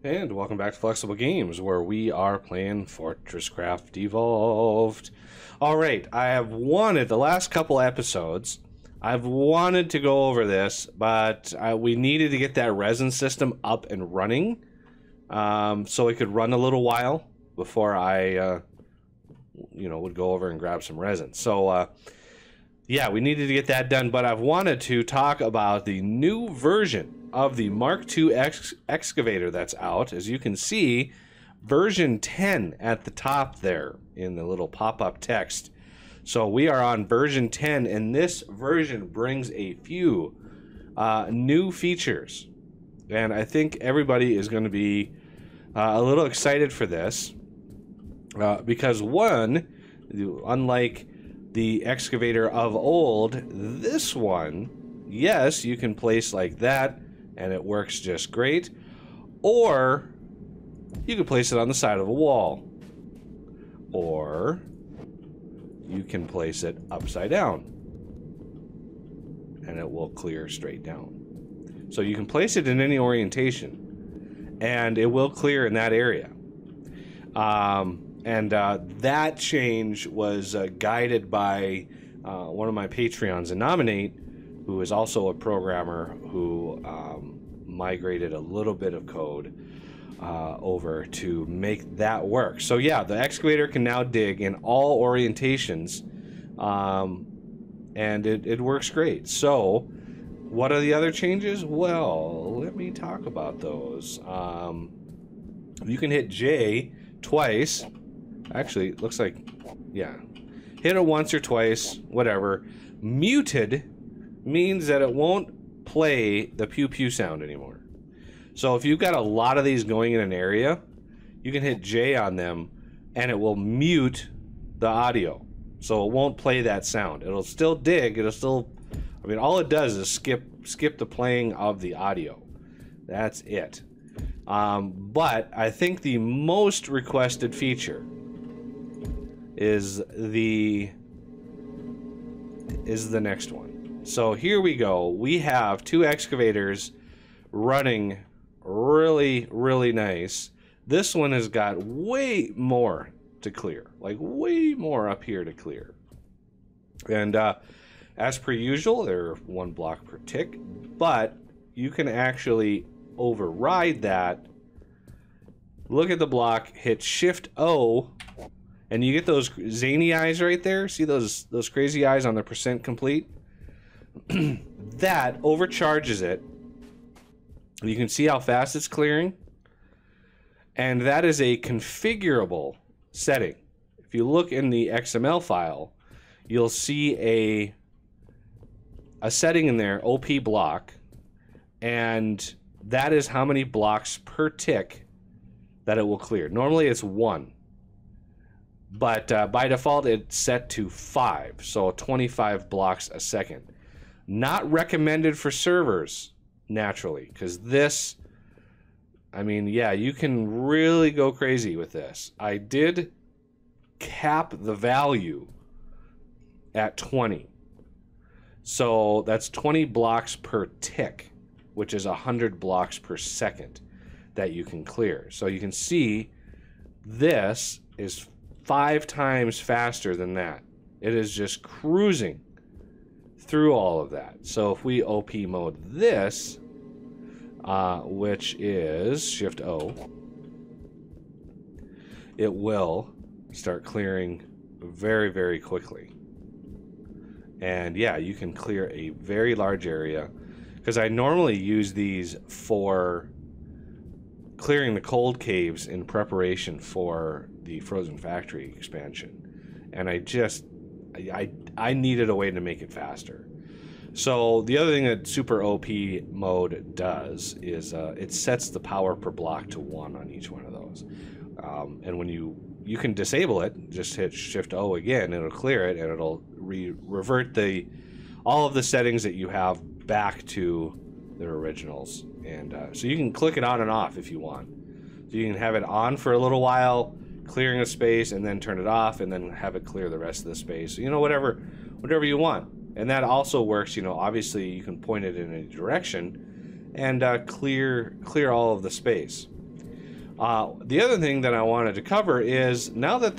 And welcome back to Flexible Games, where we are playing FortressCraft Evolved. Alright, I have wanted, the last couple episodes, I've wanted to go over this, but we needed to get that resin system up and running, so it could run a little while before I, would go over and grab some resin. So, yeah, we needed to get that done, but I've wanted to talk about the new version of the Mk2 excavator that's out. As you can see, version 10 at the top there in the little pop-up text. So we are on version 10, and this version brings a few new features. And I think everybody is going to be a little excited for this. Because one, unlike the excavator of old, this one, yes, you can place like that, and it works just great. Or you can place it on the side of a wall. Or you can place it upside down, and it will clear straight down. So you can place it in any orientation, and it will clear in that area. That change was guided by one of my Patreons, and Nominate, who is also a programmer who migrated a little bit of code over to make that work. So yeah, the excavator can now dig in all orientations, and it works great. So what are the other changes? Well, let me talk about those. You can hit J twice. Actually, it looks like, yeah. Hit it once or twice, whatever. Muted means that it won't play the pew pew sound anymore. So if you've got a lot of these going in an area, you can hit J on them and it will mute the audio. So it won't play that sound. It'll still dig, it'll still, I mean, all it does is skip the playing of the audio. That's it. But I think the most requested feature is the next one. So here we go. We have two excavators running really, really nice. This one has got way more to clear, like way more up here to clear. And as per usual, they're 1 block per tick, but you can actually override that. Look at the block, hit Shift O, and you get those zany eyes right there. See those crazy eyes on the percent complete? That overcharges it. You can see how fast it's clearing. And that is a configurable setting. If you look in the XML file, you'll see a setting in there, OP block, and that is how many blocks per tick that it will clear. Normally it's 1. But by default, it's set to 5, so 25 blocks a second. Not recommended for servers, naturally, because this, I mean, yeah, you can really go crazy with this. I did cap the value at 20. So that's 20 blocks per tick, which is 100 blocks per second that you can clear. So you can see this is 5 times faster than that. It is just cruising through all of that. So if we OP mode this, which is Shift O, it will start clearing very, very quickly. And yeah, you can clear a very large area, because I normally use these for clearing the cold caves in preparation for the Frozen Factory expansion, and I needed a way to make it faster. So the other thing that Super OP mode does is it sets the power per block to 1 on each one of those, and when you can disable it, just hit Shift O again, it'll clear it, and it'll revert all of the settings that you have back to their originals. And so you can click it on and off if you want. So you can have it on for a little while, clearing a space, and then turn it off, and then have it clear the rest of the space. So, you know, whatever you want. And that also works, you know, obviously you can point it in a direction and clear all of the space. The other thing that I wanted to cover is now that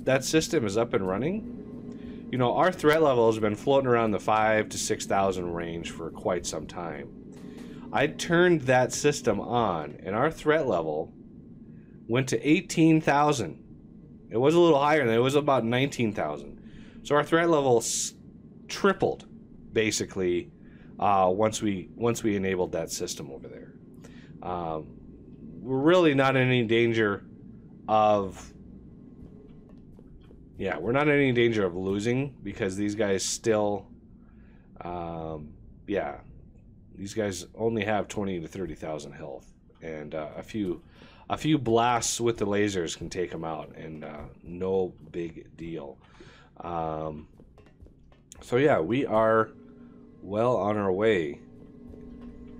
that system is up and running, you know, our threat level has been floating around the 5,000 to 6,000 range for quite some time. I turned that system on, and our threat level went to 18,000. It was a little higher than it was about 19,000. So our threat level tripled, basically, once we enabled that system over there. We're really not in any danger of... Yeah, we're not in any danger of losing because these guys still... yeah, these guys only have 20 to 30,000 health, and a few blasts with the lasers can take them out, and no big deal. So yeah, we are well on our way.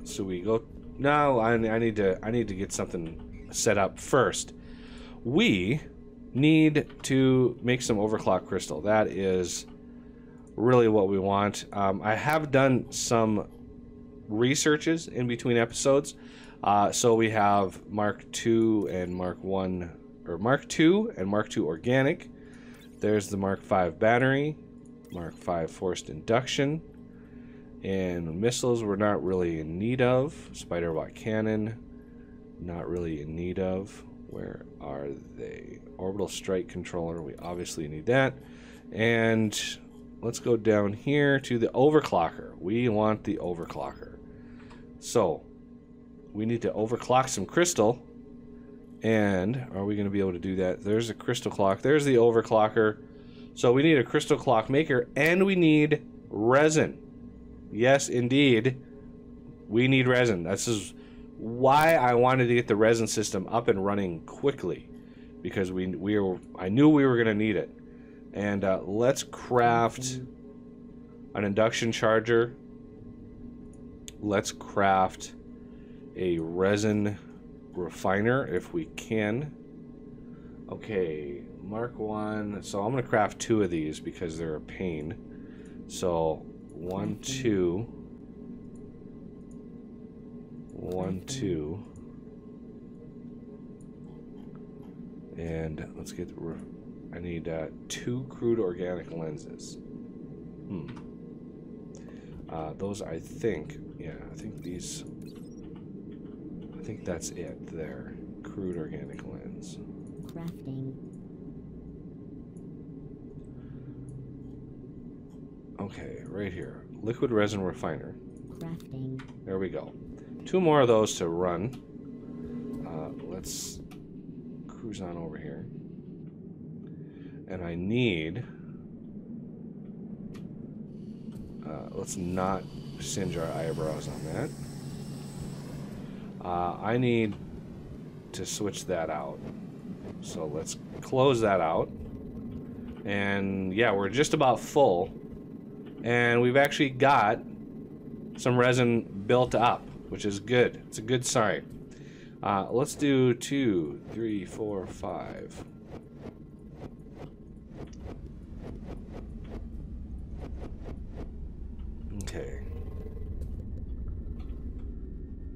So we go now. I need to get something set up first. We need to make some overclock crystal. That is really what we want. I have done some researches in between episodes. So we have Mark II and Mark 1, or Mark II and Mark II organic. There's the Mark V battery, Mark V forced induction, and missiles we're not really in need of. Spider-Bot cannon, not really in need of. Where are they? Orbital strike controller, we obviously need that. And let's go down here to the overclocker. We want the overclocker. So we need to overclock some crystal. And are we going to be able to do that? There's a crystal clock. There's the overclocker. So we need a crystal clock maker, and we need resin. Yes, indeed, we need resin. This is why I wanted to get the resin system up and running quickly, because I knew we were going to need it. And let's craft an induction charger. Let's craft a resin refiner if we can. Okay, Mark 1. So I'm going to craft 2 of these because they're a pain. So 1, 2. 1, 2. And let's get... I need 2 crude organic lenses. Those, I think... Yeah, I think these... I think that's it there. Crude organic lens. Crafting. Okay, right here. Liquid resin refiner. Crafting. There we go. 2 more of those to run. Let's cruise on over here. And I need... let's not singe our eyebrows on that. I need to switch that out. So let's close that out. And yeah, we're just about full. And we've actually got some resin built up, which is good. It's a good sign. Let's do 2, 3, 4, 5. Okay.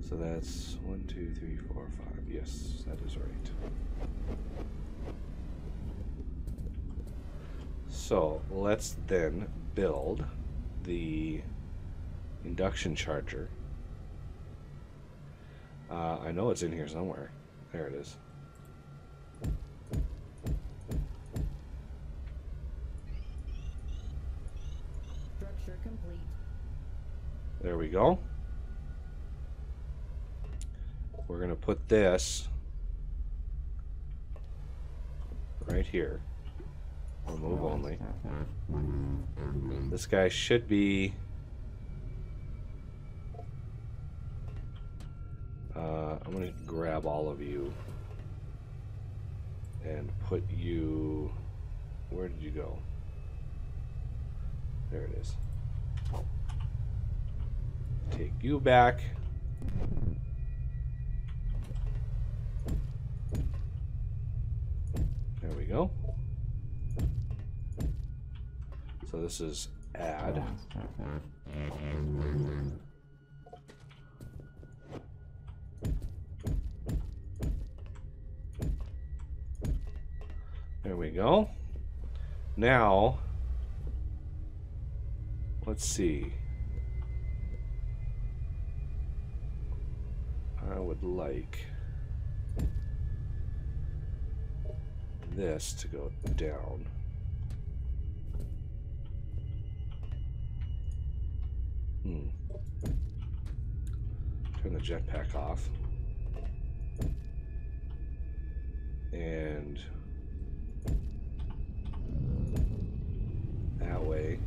So that's 1, 2, 3, 4, 5. Yes, that is right. So let's then build the induction charger. I know it's in here somewhere. There it is. Structure complete. There we go. We're going to put this right here. Remove only. This guy should be... I'm going to grab all of you and put you... Where did you go? There it is. Take you back. There we go. So this is add. There we go. Now, let's see. I would like this to go down. Turn the jetpack off. And that way,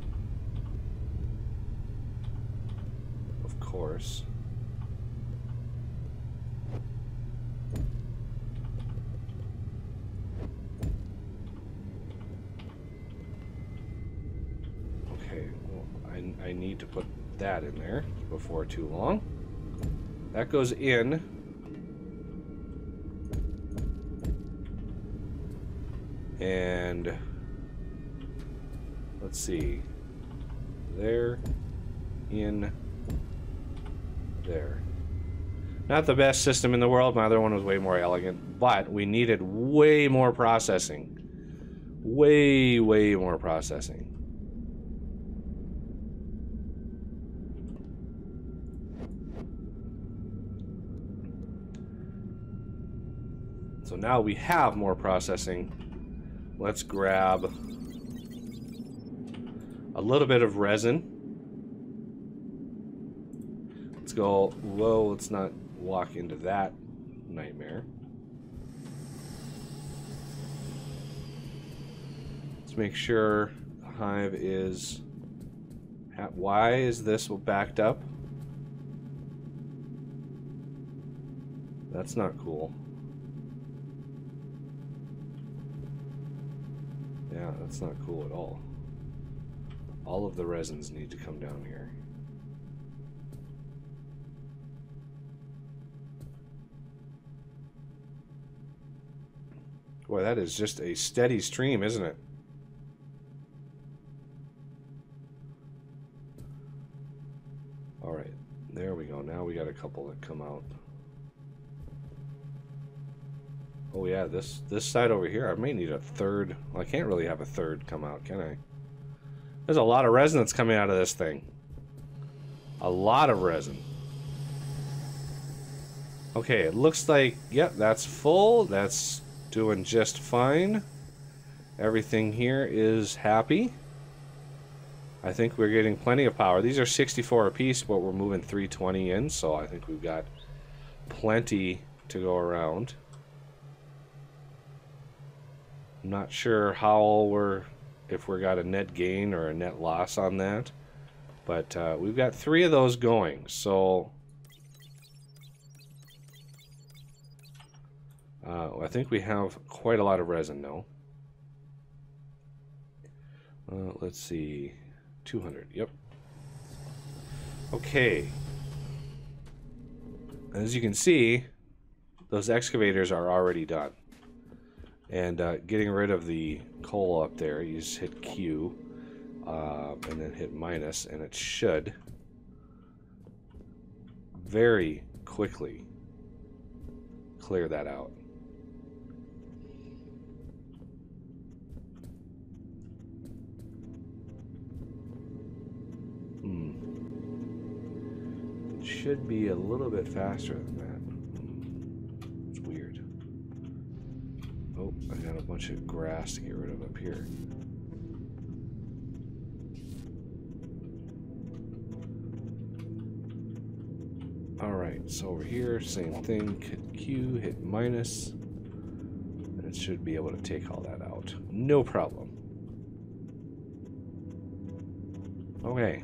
of course. Okay, well, I need to put that in there before too long. That goes in. And let's see. There, in, there. Not the best system in the world. My other one was way more elegant, but we needed way more processing. Way more processing. So now we have more processing. Let's grab a little bit of resin. Let's go, whoa, let's not walk into that nightmare. Let's make sure the hive is... Why is this backed up? That's not cool. Yeah, that's not cool at all. All of the resins need to come down here. Boy, that is just a steady stream, isn't it? Alright, there we go. Now we got a couple that come out. Oh yeah, this side over here, I may need a third. Well, I can't really have a third come out, can I? There's a lot of resin that's coming out of this thing. A lot of resin. Okay, it looks like, yep, that's full. That's doing just fine. Everything here is happy. I think we're getting plenty of power. These are 64 apiece, but we're moving 320 in, so I think we've got plenty to go around. I'm not sure how if we got a net gain or a net loss on that, but we've got 3 of those going, so I think we have quite a lot of resin now. Let's see, 200, yep. Okay, as you can see, those excavators are already done. And getting rid of the coal up there, you just hit Q and then hit minus, and it should very quickly clear that out. It should be a little bit faster than that. It's weird. Oh, I got a bunch of grass to get rid of up here. Alright, so over here, same thing. Hit Q, hit minus, and it should be able to take all that out. No problem. Okay,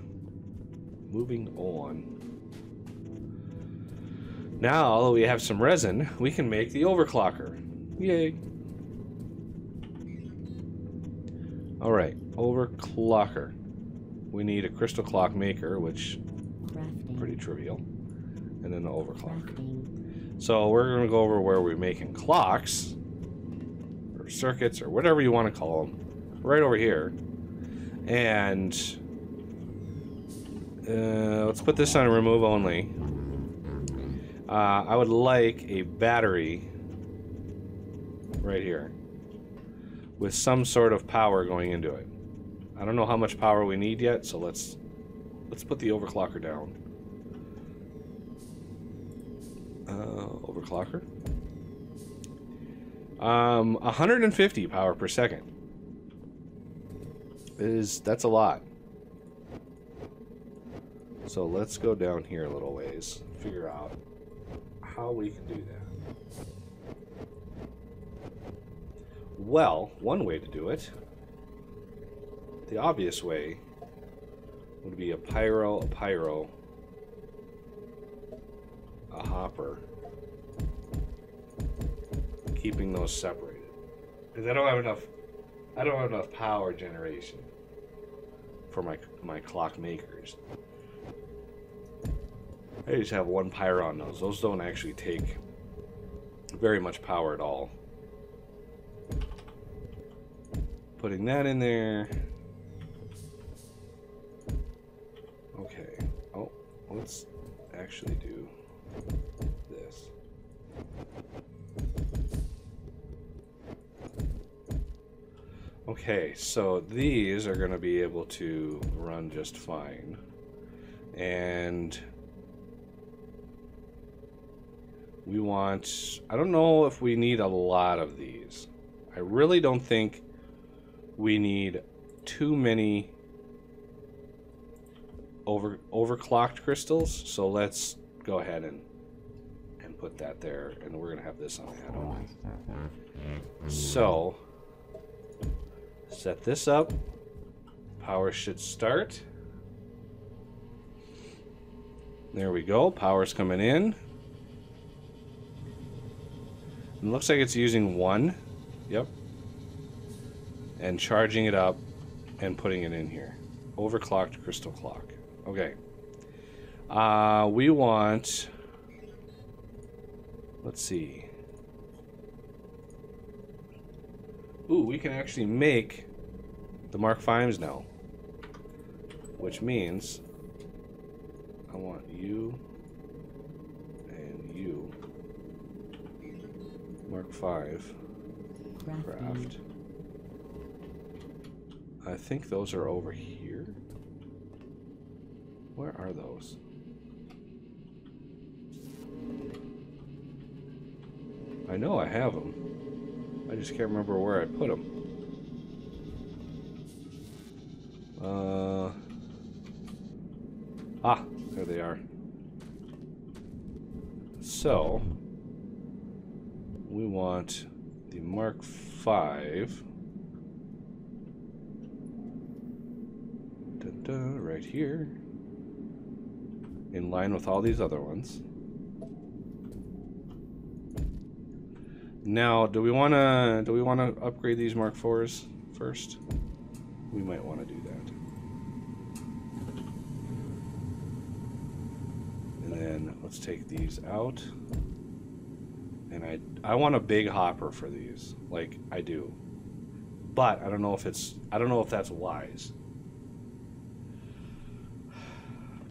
moving on. Now that we have some resin, we can make the Overclocker. Yay! Alright, Overclocker. We need a crystal clock maker, which is pretty trivial. And then the Overclocker. So we're going to go over where we're making clocks, or circuits, or whatever you want to call them, right over here. And let's put this on remove only. I would like a battery right here. with some sort of power going into it. I don't know how much power we need yet, so let's put the overclocker down. Overclocker. 150 power per second. That's a lot. So let's go down here a little ways, figure out how we can do that. Well, one way to do it, the obvious way, would be a pyro, a hopper, keeping those separated. Because I don't have enough power generation for my clock makers. I just have one pyro on those. Those don't actually take very much power at all. Putting that in there. Okay. Oh, let's actually do this. Okay, so these are going to be able to run just fine. And we want... I don't know if we need a lot of these. I really don't think we need too many overclocked crystals, so let's go ahead and put that there, and we're gonna have this on add-on. So set this up. Power should start. There we go. Power's coming in. It looks like it's using one. Yep. And charging it up and putting it in here. Overclocked crystal clock. Okay. We want... Let's see. Ooh, we can actually make the Mark V's now. Which means I want you and you. Mark 5. Craft. I think those are over here. Where are those? I know I have them. I just can't remember where I put them. There they are. So, we want the Mark 5. Right here, in line with all these other ones. Now, do we want to upgrade these Mark 4s first? We might want to do that. And then let's take these out. And I want a big hopper for these, like I do. But I don't know if that's wise.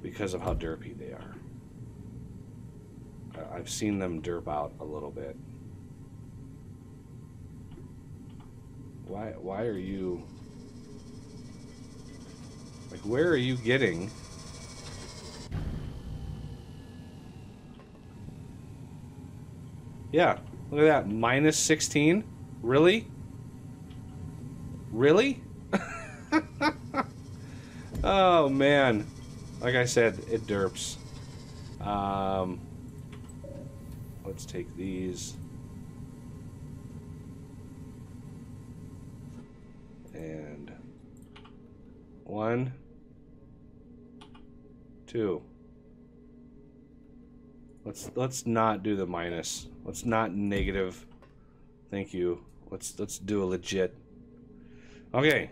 Because of how derpy they are. I've seen them derp out a little bit. Why are you... Like, where are you getting... Yeah, look at that. Minus 16? Really? Really? Oh, man. Like I said, it derps. Let's take these. And 1, 2. Let's not do the minus. Let's not negative. Thank you. Let's do a legit. Okay.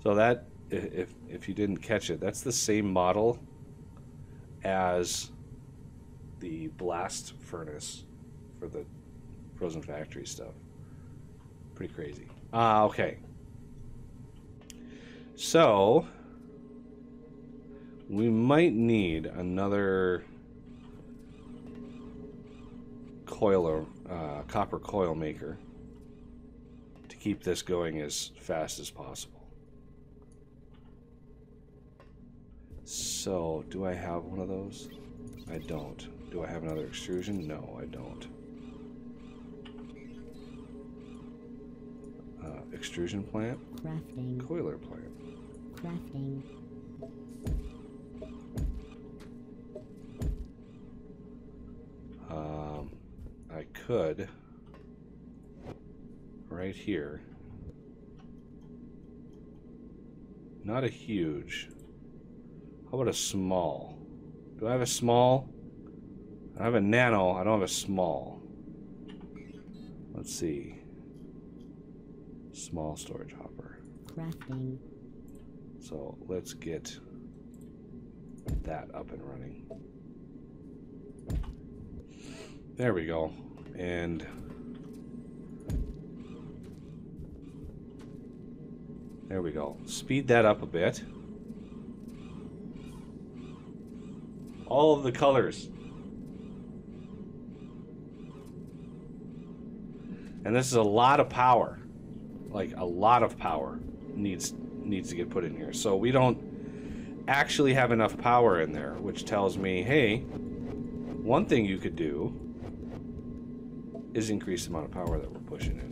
So that, if you didn't catch it, that's the same model as the blast furnace for the Frozen Factory stuff. Pretty crazy. Okay. So we might need another copper coil maker to keep this going as fast as possible. So, do I have one of those? I don't. Do I have another extrusion? No, I don't. Extrusion plant? Crafting. Coiler plant. Crafting. I could, right here, not a huge, how about a small? Do I have a small? I have a nano, I don't have a small. Let's see. Small storage hopper. Crafting. So let's get that up and running. There we go. And there we go. Speed that up a bit. All of the colors. And this is a lot of power. Like a lot of power needs to get put in here. So we don't actually have enough power in there, which tells me, hey, one thing you could do is increase the amount of power that we're pushing in.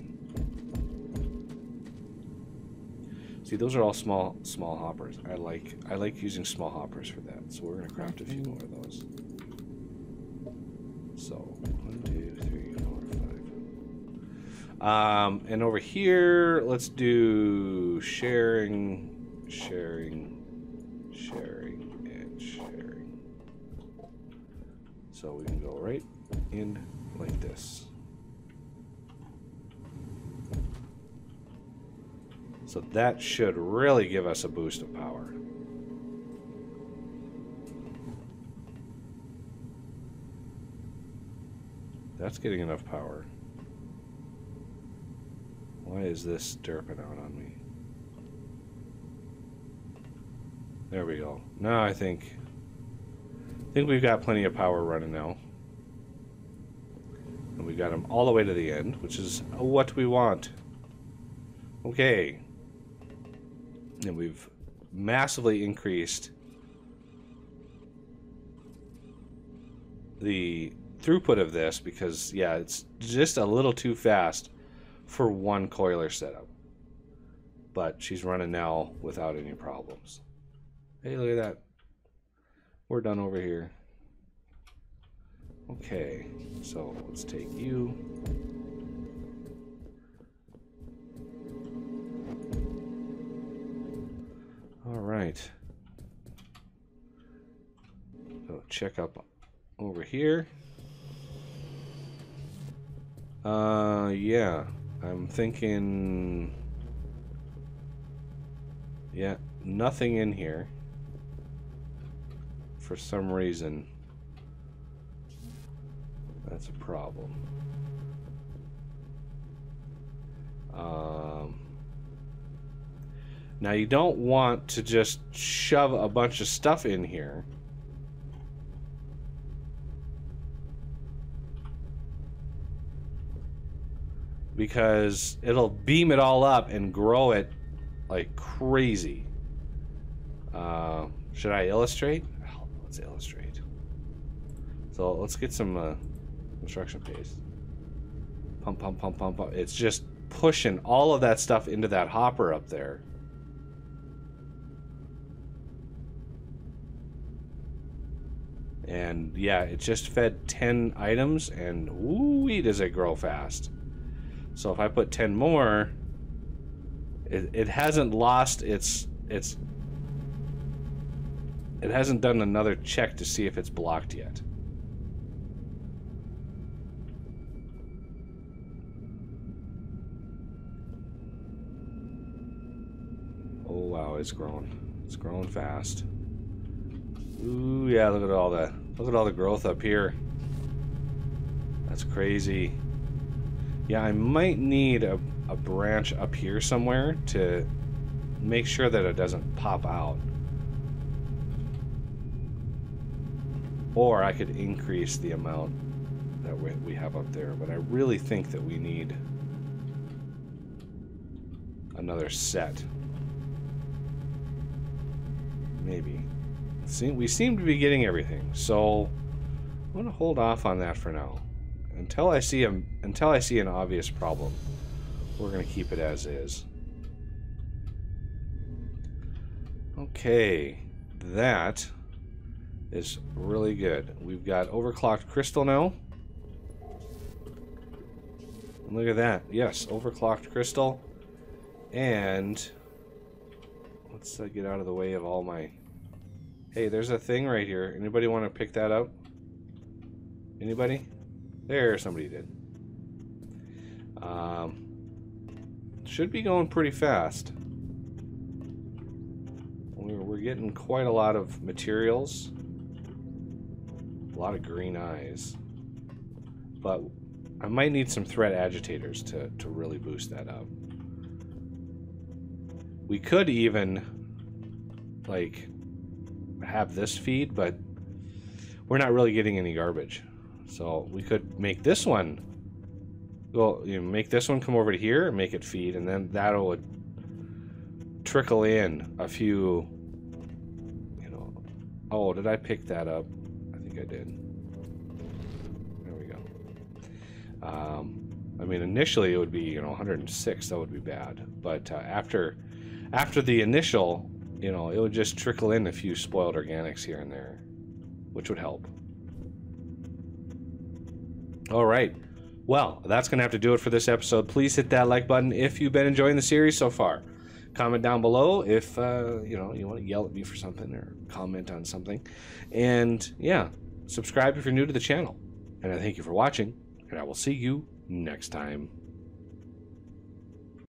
See, those are all small hoppers. I like using small hoppers for that. So we're gonna craft a few more of those. So 1, 2, 3, 4, 5. And over here, let's do sharing, sharing, sharing, and sharing. So we can go right in like this. So that should really give us a boost of power. That's getting enough power. Why is this derping out on me? There we go. Now I think we've got plenty of power running now. And we got them all the way to the end, which is what we want. Okay. And we've massively increased the throughput of this because, yeah, it's just a little too fast for one coiler setup. But she's running now without any problems. Hey, look at that. We're done over here. Okay, so let's take you. All right. So check up over here. Yeah, I'm thinking, yeah, nothing in here for some reason. That's a problem. Now you don't want to just shove a bunch of stuff in here. Because it'll beam it all up and grow it like crazy. Should I illustrate? Oh, let's illustrate. So let's get some construction paste. Pump, pump, pump, pump, pump. It's just pushing all of that stuff into that hopper up there. And yeah, it just fed 10 items, and woo-wee, does it grow fast. So if I put 10 more, it hasn't lost its it hasn't done another check to see if it's blocked yet. Oh wow, it's growing. It's growing fast. Ooh yeah, look at all the growth up here. That's crazy. Yeah, I might need a branch up here somewhere to make sure that it doesn't pop out. Or I could increase the amount that we have up there, but I really think that we need another set. Maybe. See, we seem to be getting everything, so I'm going to hold off on that for now. Until I see an obvious problem, we're going to keep it as is. Okay, that is really good. We've got overclocked crystal now. And look at that. Yes, overclocked crystal. And let's get out of the way of all my... Hey, there's a thing right here. Anybody want to pick that up? Anybody? There, somebody did. Should be going pretty fast. We're getting quite a lot of materials. A lot of green eyes. But I might need some threat agitators to really boost that up. We could even, like, have this feed, but we're not really getting any garbage. So we could make this one, well, you know, make this one come over to here and make it feed, and then that would trickle in a few, you know. Oh, did I pick that up? I think I did. There we go. I mean, initially it would be, you know, 106. That would be bad, but after the initial, you know, it would just trickle in a few spoiled organics here and there, which would help. All right. Well, that's going to have to do it for this episode. Please hit that like button if you've been enjoying the series so far. Comment down below if, you know, you want to yell at me for something or comment on something. And, yeah, subscribe if you're new to the channel. And I thank you for watching, and I will see you next time.